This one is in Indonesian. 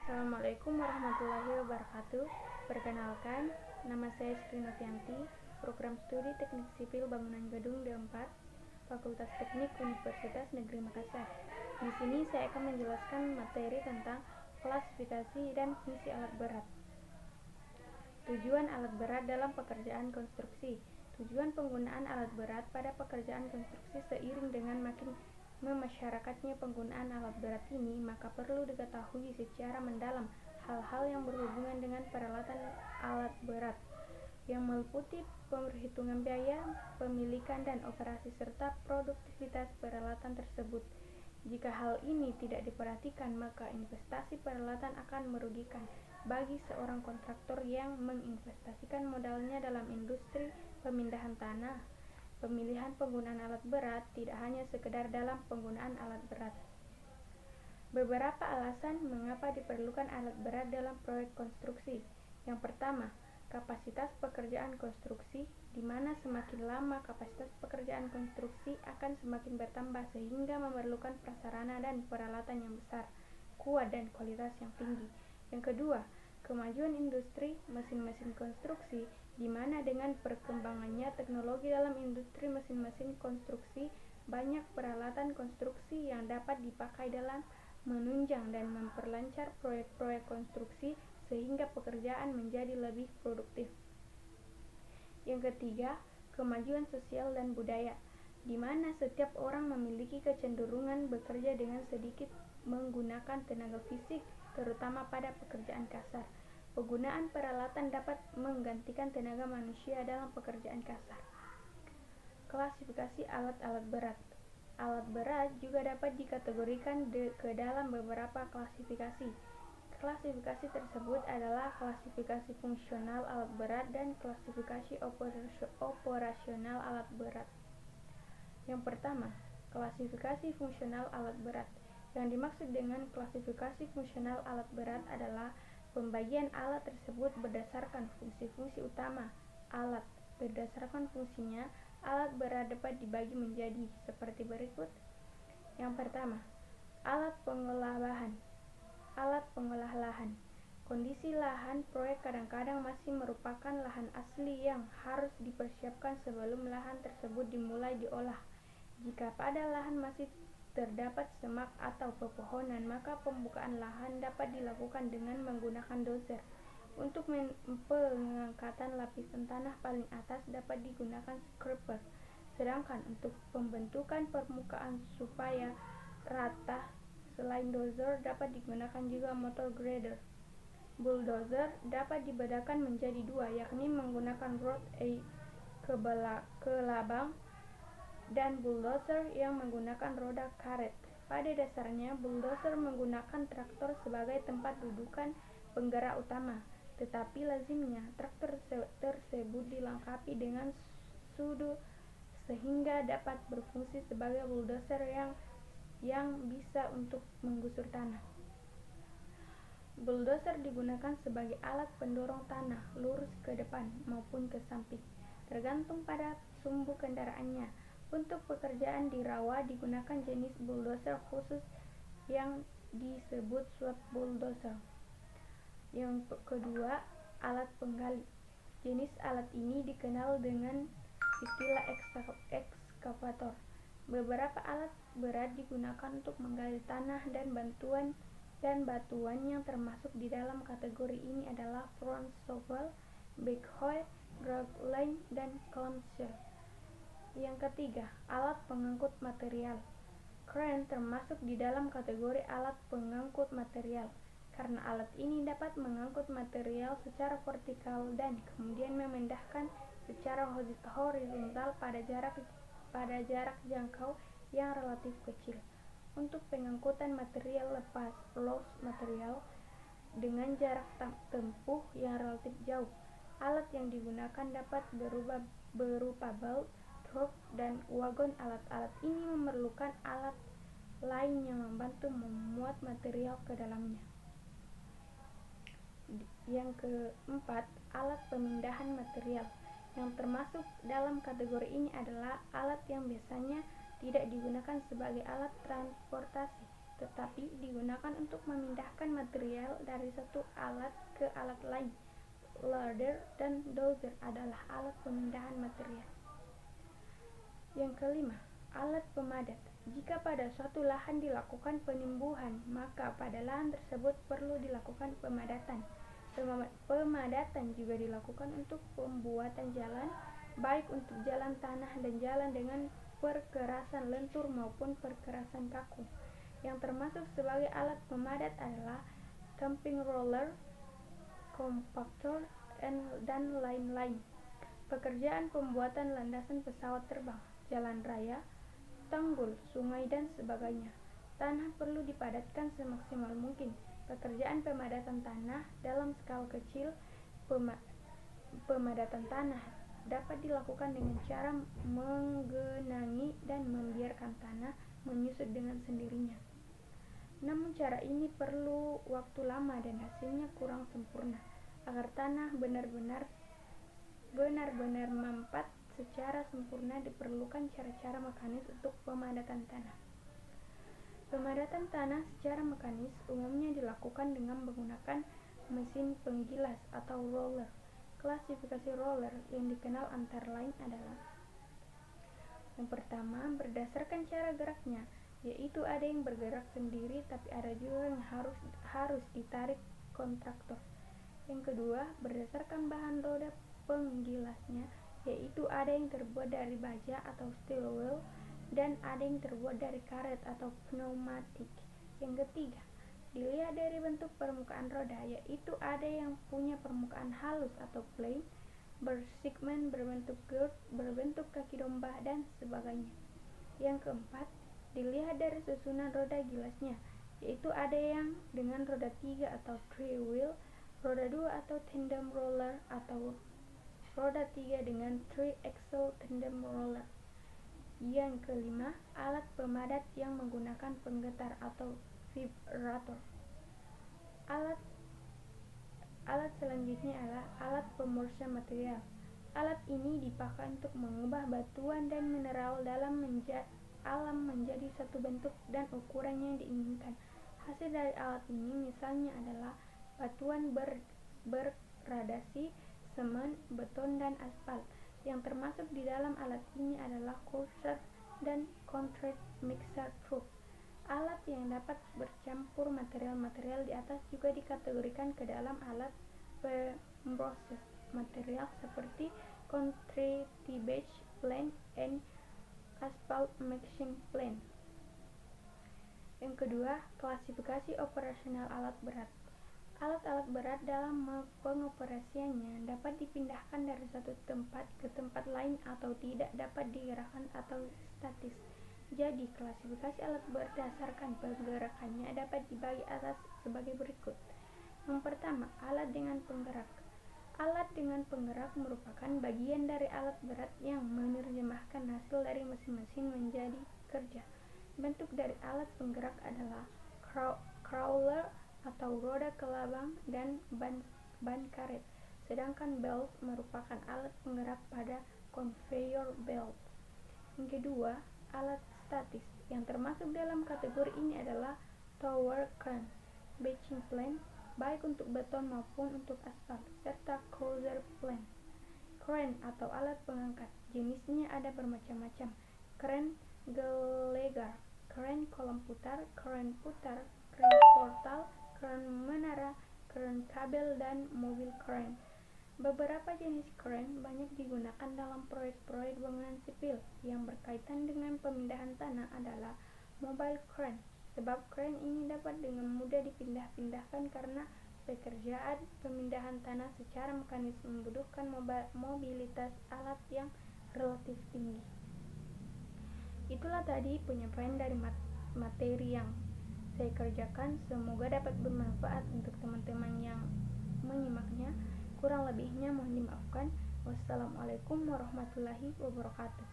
Assalamualaikum warahmatullahi wabarakatuh. Perkenalkan, nama saya Sri Novianti, Program Studi Teknik Sipil Bangunan Gedung D4, Fakultas Teknik Universitas Negeri Makassar. Di sini saya akan menjelaskan materi tentang klasifikasi dan fungsi alat berat. Tujuan alat berat dalam pekerjaan konstruksi. Tujuan penggunaan alat berat pada pekerjaan konstruksi seiring dengan makin memasyarakatnya penggunaan alat berat ini, maka perlu diketahui secara mendalam hal-hal yang berhubungan dengan peralatan alat berat, yang meliputi perhitungan biaya, pemilikan dan operasi serta produktivitas peralatan tersebut. Jika hal ini tidak diperhatikan, maka investasi peralatan akan merugikan bagi seorang kontraktor yang menginvestasikan modalnya dalam industri pemindahan tanah. Pemilihan penggunaan alat berat tidak hanya sekedar dalam penggunaan alat berat. Beberapa alasan mengapa diperlukan alat berat dalam proyek konstruksi. Yang pertama, kapasitas pekerjaan konstruksi, di mana semakin lama kapasitas pekerjaan konstruksi akan semakin bertambah sehingga memerlukan prasarana dan peralatan yang besar, kuat dan kualitas yang tinggi. Yang kedua, kemajuan industri mesin-mesin konstruksi, di mana dengan perkembangannya teknologi dalam industri mesin-mesin konstruksi, banyak peralatan konstruksi yang dapat dipakai dalam menunjang dan memperlancar proyek-proyek konstruksi sehingga pekerjaan menjadi lebih produktif. Yang ketiga, kemajuan sosial dan budaya, di mana setiap orang memiliki kecenderungan bekerja dengan sedikit menggunakan tenaga fisik, terutama pada pekerjaan kasar. Penggunaan peralatan dapat menggantikan tenaga manusia dalam pekerjaan kasar. Klasifikasi alat-alat berat. Alat berat juga dapat dikategorikan ke dalam beberapa klasifikasi. Klasifikasi tersebut adalah klasifikasi fungsional alat berat dan klasifikasi operasional alat berat. Yang pertama, klasifikasi fungsional alat berat. Yang dimaksud dengan klasifikasi fungsional alat berat adalah pembagian alat tersebut berdasarkan fungsi-fungsi utama alat. Berdasarkan fungsinya, alat berat dapat dibagi menjadi seperti berikut. Yang pertama, alat pengolah bahan. Alat pengolah lahan. Kondisi lahan proyek kadang-kadang masih merupakan lahan asli yang harus dipersiapkan sebelum lahan tersebut dimulai diolah. Jika pada lahan masih terdapat semak atau pepohonan, maka pembukaan lahan dapat dilakukan dengan menggunakan dozer. Untuk pengangkatan lapisan tanah paling atas dapat digunakan scraper. Sedangkan untuk pembentukan permukaan supaya rata, selain dozer dapat digunakan juga motor grader. Bulldozer dapat dibedakan menjadi dua, yakni menggunakan rod kelabang dan bulldozer yang menggunakan roda karet. Pada dasarnya, bulldozer menggunakan traktor sebagai tempat dudukan penggerak utama, tetapi lazimnya traktor tersebut dilengkapi dengan sudut sehingga dapat berfungsi sebagai bulldozer yang bisa untuk menggusur tanah. Bulldozer digunakan sebagai alat pendorong tanah lurus ke depan maupun ke samping, tergantung pada sumbu kendaraannya. Untuk pekerjaan di rawa digunakan jenis bulldozer khusus yang disebut sweep bulldozer. Yang kedua, alat penggali. Jenis alat ini dikenal dengan istilah ekskavator. Beberapa alat berat digunakan untuk menggali tanah dan batuan yang termasuk di dalam kategori ini adalah front shovel, backhoe, drag line, dan clamshell. Yang ketiga, alat pengangkut material. Crane termasuk di dalam kategori alat pengangkut material, karena alat ini dapat mengangkut material secara vertikal dan kemudian memindahkan secara horizontal pada jarak jangkau yang relatif kecil. Untuk pengangkutan material lepas loss material dengan jarak tempuh yang relatif jauh, alat yang digunakan dapat berupa belt, truck, dan wagon. Alat-alat ini memerlukan alat lain yang membantu memuat material ke dalamnya. Yang keempat, alat pemindahan material. Yang termasuk dalam kategori ini adalah alat yang biasanya tidak digunakan sebagai alat transportasi, tetapi digunakan untuk memindahkan material dari satu alat ke alat lain. Loader dan dozer adalah alat pemindahan material. Yang kelima, alat pemadat. Jika pada suatu lahan dilakukan penimbuhan, maka pada lahan tersebut perlu dilakukan pemadatan. Pemadatan juga dilakukan untuk pembuatan jalan, baik untuk jalan tanah dan jalan dengan perkerasan lentur maupun perkerasan kaku. Yang termasuk sebagai alat pemadat adalah camping roller, kompaktor, dan lain-lain. Pekerjaan pembuatan landasan pesawat terbang, jalan raya, tanggul, sungai, dan sebagainya. Tanah perlu dipadatkan semaksimal mungkin. Pekerjaan pemadatan tanah dalam skala kecil. Pemadatan tanah dapat dilakukan dengan cara menggenangi dan membiarkan tanah menyusut dengan sendirinya. Namun cara ini perlu waktu lama dan hasilnya kurang sempurna. Agar tanah benar-benar mampat secara sempurna, diperlukan cara-cara mekanis untuk pemadatan tanah. Pemadatan tanah secara mekanis umumnya dilakukan dengan menggunakan mesin penggilas atau roller. Klasifikasi roller yang dikenal antara lain adalah: yang pertama, berdasarkan cara geraknya, yaitu ada yang bergerak sendiri tapi ada juga yang harus ditarik kontraktor. Yang kedua, berdasarkan bahan roda penggilasnya, yaitu ada yang terbuat dari baja atau steel wheel dan ada yang terbuat dari karet atau pneumatik. Yang ketiga, dilihat dari bentuk permukaan roda, yaitu ada yang punya permukaan halus atau plain, bersegmen, berbentuk girth, berbentuk kaki domba, dan sebagainya. Yang keempat, dilihat dari susunan roda gilasnya, yaitu ada yang dengan roda 3 atau 3 wheel, roda 2 atau tandem roller, atau roda 3 dengan 3 axle tandem roller. Yang kelima, alat pemadat yang menggunakan penggetar atau vibrator. Alat selanjutnya adalah alat pemrosesan material. Alat ini dipakai untuk mengubah batuan dan mineral dalam menjadi satu bentuk dan ukuran yang diinginkan. Hasil dari alat ini misalnya adalah batuan bergradasi, semen, beton, dan aspal. Yang termasuk di dalam alat ini adalah crusher dan concrete mixer truck. Alat yang dapat bercampur material-material di atas juga dikategorikan ke dalam alat pemproses material seperti concrete batch plant and asphalt mixing plant. Yang kedua, klasifikasi operasional alat berat. Alat-alat berat dalam pengoperasiannya dapat dipindahkan dari satu tempat ke tempat lain atau tidak dapat digerakkan atau statis. Jadi, klasifikasi alat berdasarkan pergerakannya dapat dibagi atas sebagai berikut. Yang pertama, alat dengan penggerak. Alat dengan penggerak merupakan bagian dari alat berat yang menerjemahkan hasil dari mesin-mesin menjadi kerja. Bentuk dari alat penggerak adalah crawler atau roda kelabang dan ban karet, sedangkan belt merupakan alat penggerak pada conveyor belt. Yang kedua, alat statis. Yang termasuk dalam kategori ini adalah tower crane, batching plant, baik untuk beton maupun untuk aspal, serta crusher plant. Crane atau alat pengangkat, jenisnya ada bermacam-macam: crane gelegar, crane kolam putar, crane putar, crane portal, crane menara, crane kabel, dan mobil crane. Beberapa jenis crane banyak digunakan dalam proyek-proyek bangunan sipil yang berkaitan dengan pemindahan tanah adalah mobile crane, sebab crane ini dapat dengan mudah dipindah-pindahkan karena pekerjaan pemindahan tanah secara mekanis membutuhkan mobilitas alat yang relatif tinggi. Itulah tadi penyampaian dari materi yang saya kerjakan. Semoga dapat bermanfaat untuk teman-teman yang menyimaknya. Kurang lebihnya mohon dimaafkan. Wassalamualaikum warahmatullahi wabarakatuh.